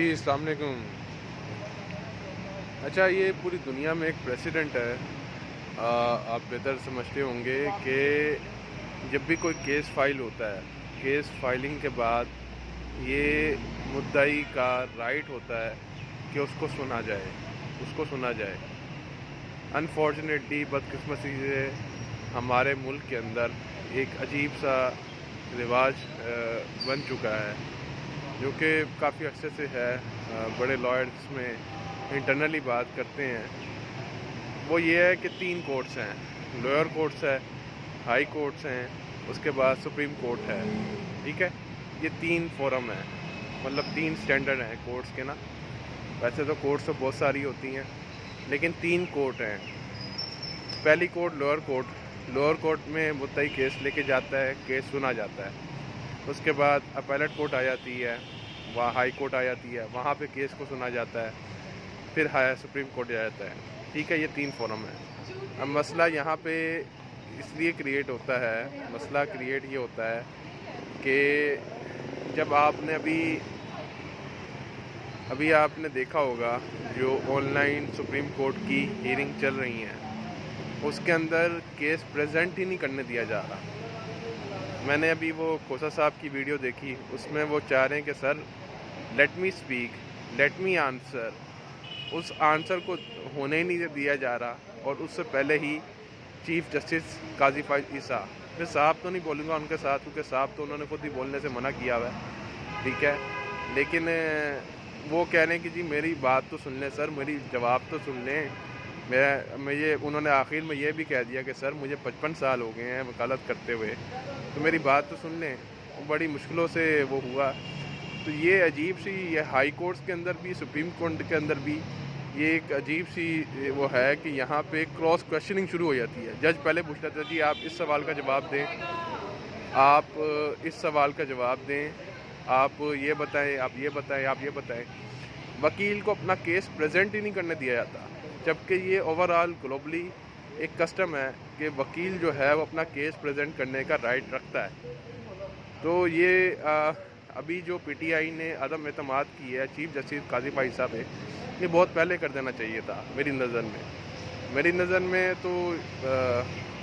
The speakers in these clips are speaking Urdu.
جی السلام علیکم۔ اچھا، یہ پوری دنیا میں ایک پریسیڈنٹ ہے۔ آپ بہتر سمجھتے ہوں گے کہ جب بھی کوئی کیس فائل ہوتا ہے، کیس فائلنگ کے بعد یہ مدعی کا رائٹ ہوتا ہے کہ اس کو سنا جائے۔ انفارچونیٹلی، بدقسمتی سے ہمارے ملک کے اندر ایک عجیب سا رواج بن چکا ہے جو کہ کافی عرصے سے ہے۔ بڑے لائرز میں انٹرنلی بات کرتے ہیں، وہ یہ ہے کہ 3 کورٹس ہیں، لوئر کورٹس ہے، ہائی کورٹس ہیں، اس کے بعد سپریم کورٹ ہے۔ ٹھیک ہے، یہ 3 فورم ہیں، مطلب 3 سٹینڈرڈ ہیں کورٹس کے نا۔ ویسے تو کورٹس تو بہت ساری ہوتی ہیں لیکن 3 کورٹ ہیں۔ پہلی کورٹ لوئر کورٹ میں مدعی کیس لے کے جاتا ہے، کیس سنا جاتا ہے۔ اس کے بعد اپیلٹ کورٹ آ جاتی ہے، وہاں ہائی کورٹ آ جاتی ہے، وہاں پہ کیس کو سنا جاتا ہے، پھر سپریم کورٹ آ جاتا ہے۔ ٹھیک ہے، یہ 3 فورم ہے۔ اب مسئلہ یہاں پہ اس لیے کریٹ ہوتا ہے، یہ ہوتا ہے کہ جب آپ نے ابھی آپ نے دیکھا ہوگا جو آن لائن سپریم کورٹ کی ہیئرنگ چل رہی ہیں، اس کے اندر کیس پریزنٹ ہی نہیں کرنے دیا جا رہا۔ میں نے ابھی وہ کھوسا صاحب کی ویڈیو دیکھی، اس میں وہ چاہ رہے ہیں کہ sir let me speak, let me answer. اس آنسر کو ہونے ہی نہیں دیا جا رہا، اور اس سے پہلے ہی چیف جسٹس قاضی فائز عیسیٰ، میں صاحب تو نہیں بولوں گا ان کے ساتھ کیونکہ صاحب تو انہوں نے خود ہی بولنے سے منع کیا ہوا ہے، ٹھیک ہے، لیکن وہ کہہ رہے ہیں کہ جی میری بات تو سن لیں سر، میری جواب تو سن لیں۔ انہوں نے آخر میں یہ بھی کہہ دیا کہ سر مجھے 55 سال ہو گئے ہیں وکالت کرتے ہوئے، تو میری بات تو سن لیں۔ بڑی مشکلوں سے وہ ہوا۔ تو یہ عجیب سی، یہ ہائی کورٹس کے اندر بھی، سپریم کورٹ کے اندر بھی یہ ایک عجیب سی وہ ہے کہ یہاں پہ کراس کویشچننگ شروع ہو جاتی ہے۔ جج پہلے پوچھتا تھا جی آپ اس سوال کا جواب دیں، آپ اس سوال کا جواب دیں، آپ یہ بتائیں، آپ یہ بتائیں، آپ یہ بتائیں۔ وکیل کو اپنا کیس پریزنٹ ہی نہیں کرنے دیا جاتا، جبکہ یہ اوور آل گلوبلی ایک کسٹم ہے کہ وکیل جو ہے وہ اپنا کیس پریزنٹ کرنے کا رائٹ رکھتا ہے۔ تو یہ ابھی جو پی ٹی آئی نے عدم اعتماد کی ہے چیف جسٹس قاضی فائز صاحب پہ، یہ بہت پہلے کر دینا چاہیے تھا میری نظر میں تو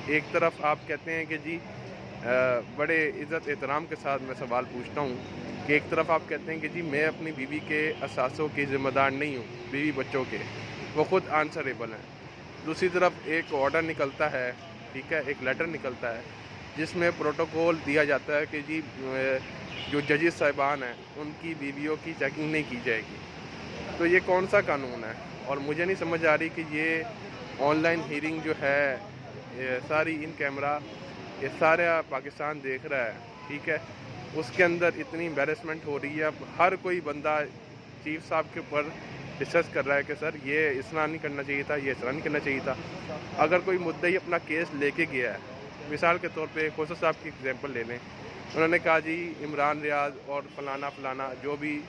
ایک طرف آپ کہتے ہیں کہ جی بڑے عزت احترام کے ساتھ میں سوال پوچھتا ہوں کہ ایک طرف آپ کہتے ہیں کہ جی میں اپنی بیوی کے اثاثوں کی ذمہ دار نہیں ہوں، بیوی بچوں کے، وہ خود آنسریبل ہیں۔ دوسری طرف ایک آرڈر نکلتا ہے، ٹھیک ہے، ایک لیٹر نکلتا ہے جس میں پروٹوکول دیا جاتا ہے کہ جی جو ججز صاحبان ہیں ان کی بیویوں کی چیکنگ نہیں کی جائے گی۔ تو یہ کون سا قانون ہے؟ اور مجھے نہیں سمجھ آ رہی کہ یہ آن لائن ہیئرنگ جو ہے، یہ ساری ان کیمرہ، یہ سارا پاکستان دیکھ رہا ہے، ٹھیک ہے، اس کے اندر اتنی امبیرسمنٹ ہو رہی ہے۔ اب ہر کوئی بندہ چیف صاحب کے اوپر ڈسکس کر رہا ہے کہ سر یہ اس طرح نہیں کرنا چاہیے تھا، یہ اس طرح نہیں کرنا چاہیے تھا۔ اگر کوئی مدعی اپنا کیس لے کے گیا ہے، مثال کے طور پہ کھوسا صاحب کی ایگزامپل لے لیں، انہوں نے کہا جی عمران ریاض اور فلانا جو بھی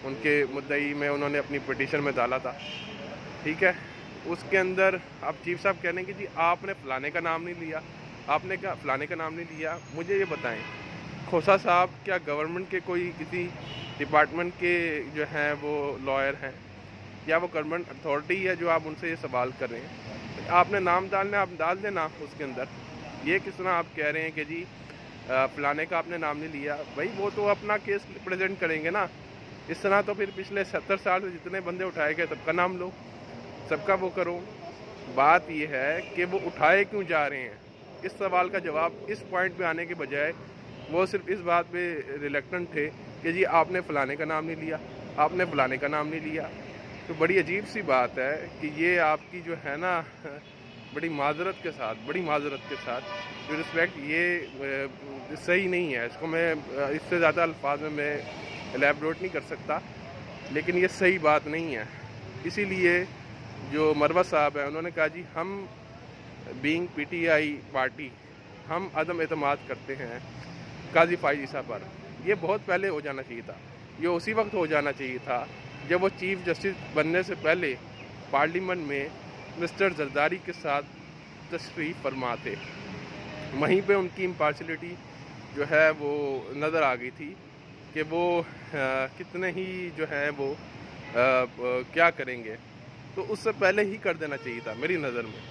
ان کے مدعی میں انہوں نے اپنی پٹیشن میں ڈالا تھا، ٹھیک ہے، اس کے اندر اب چیف صاحب کہہ رہے ہیں کہ جی آپ نے فلانے کا نام نہیں لیا، آپ نے کہا فلانے کا نام نہیں لیا۔ مجھے یہ بتائیں، کھوسا صاحب کیا گورنمنٹ کے کوئی کسی ڈپارٹمنٹ کے جو ہیں وہ لائر ہیں، یا وہ گورنمنٹ اتھارٹی ہے جو آپ ان سے یہ سوال کر رہے ہیں؟ آپ نے نام ڈالنا، آپ ڈال دیں نام اس کے اندر۔ یہ کس طرح آپ کہہ رہے ہیں کہ جی فلانے کا آپ نے نام نہیں لیا؟ بھائی وہ تو اپنا کیس پریزنٹ کریں گے نا، اس طرح تو پھر پچھلے 70 سال سے جتنے بندے اٹھائے گئے سب کا نام لو، سب کا وہ کرو۔ بات یہ ہے کہ وہ اٹھائے کیوں جا رہے ہیں، اس سوال کا جواب اس پوائنٹ پہ آنے کے بجائے وہ صرف اس بات پہ ریلیکٹنٹ تھے کہ جی آپ نے فلانے کا نام نہیں لیا، آپ نے فلانے کا نام نہیں لیا۔ تو بڑی عجیب سی بات ہے کہ یہ آپ کی جو ہے نا بڑی معذرت کے ساتھ جو رسپیکٹ، یہ صحیح نہیں ہے۔ اس کو میں اس سے زیادہ الفاظ میں الیبوریٹ نہیں کر سکتا، لیکن یہ صحیح بات نہیں ہے۔ اسی لیے جو مروہ صاحب ہیں انہوں نے کہا جی ہم being P T I party, ہم عدم اعتماد کرتے ہیں قاضی فائز عیسیٰ پر۔ یہ بہت پہلے ہو جانا چاہیے تھا، یہ اسی وقت ہو جانا چاہیے تھا جب وہ چیف جسٹس بننے سے پہلے پارلیمنٹ میں مسٹر زرداری کے ساتھ تشریف فرما تھے۔ وہیں پہ ان کی امپارشلٹی جو ہے وہ نظر آ گئی تھی کہ وہ کتنے ہی جو ہے وہ کیا کریں گے، تو اس سے پہلے ہی کر دینا چاہیے تھا میری نظر میں۔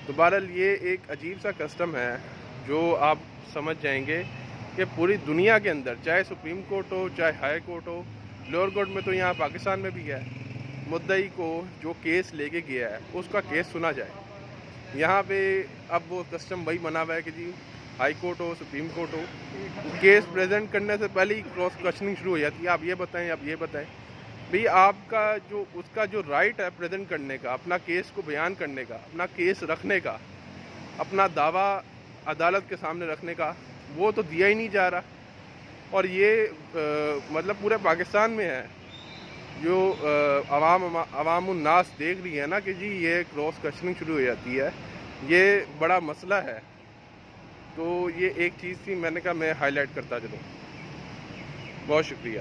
تو بہرحال یہ ایک عجیب سا کسٹم ہے جو آپ سمجھ جائیں گے کہ پوری دنیا کے اندر، چاہے سپریم کورٹ ہو، چاہے ہائی کورٹ ہو، لوور کورٹ میں تو یہاں پاکستان میں بھی ہے، مدعی کو جو کیس لے کے گیا ہے اس کا کیس سنا جائے۔ یہاں پہ اب وہ کسٹم وہی بنا ہوا ہے کہ جی ہائی کورٹ ہو، سپریم کورٹ ہو، کیس پریزنٹ کرنے سے پہلے ہی کراس کوشچننگ شروع ہو جاتی ہے، آپ یہ بتائیں، آپ یہ بتائیں۔ بھئی آپ کا اس کا جو رائٹ ہے پریزنٹ کرنے کا، اپنا کیس کو بیان کرنے کا، اپنا کیس رکھنے کا، اپنا دعویٰ عدالت کے سامنے رکھنے کا، وہ تو دیا ہی نہیں جا رہا۔ اور یہ مطلب پورے پاکستان میں ہے، جو عوام الناس دیکھ رہی ہے نا کہ جی یہ کراس کوشچننگ شروع ہو جاتی ہے، یہ بڑا مسئلہ ہے۔ تو یہ ایک چیز تھی، میں نے کہا میں ہائی لائٹ کرتا چلوں۔ بہت شکریہ۔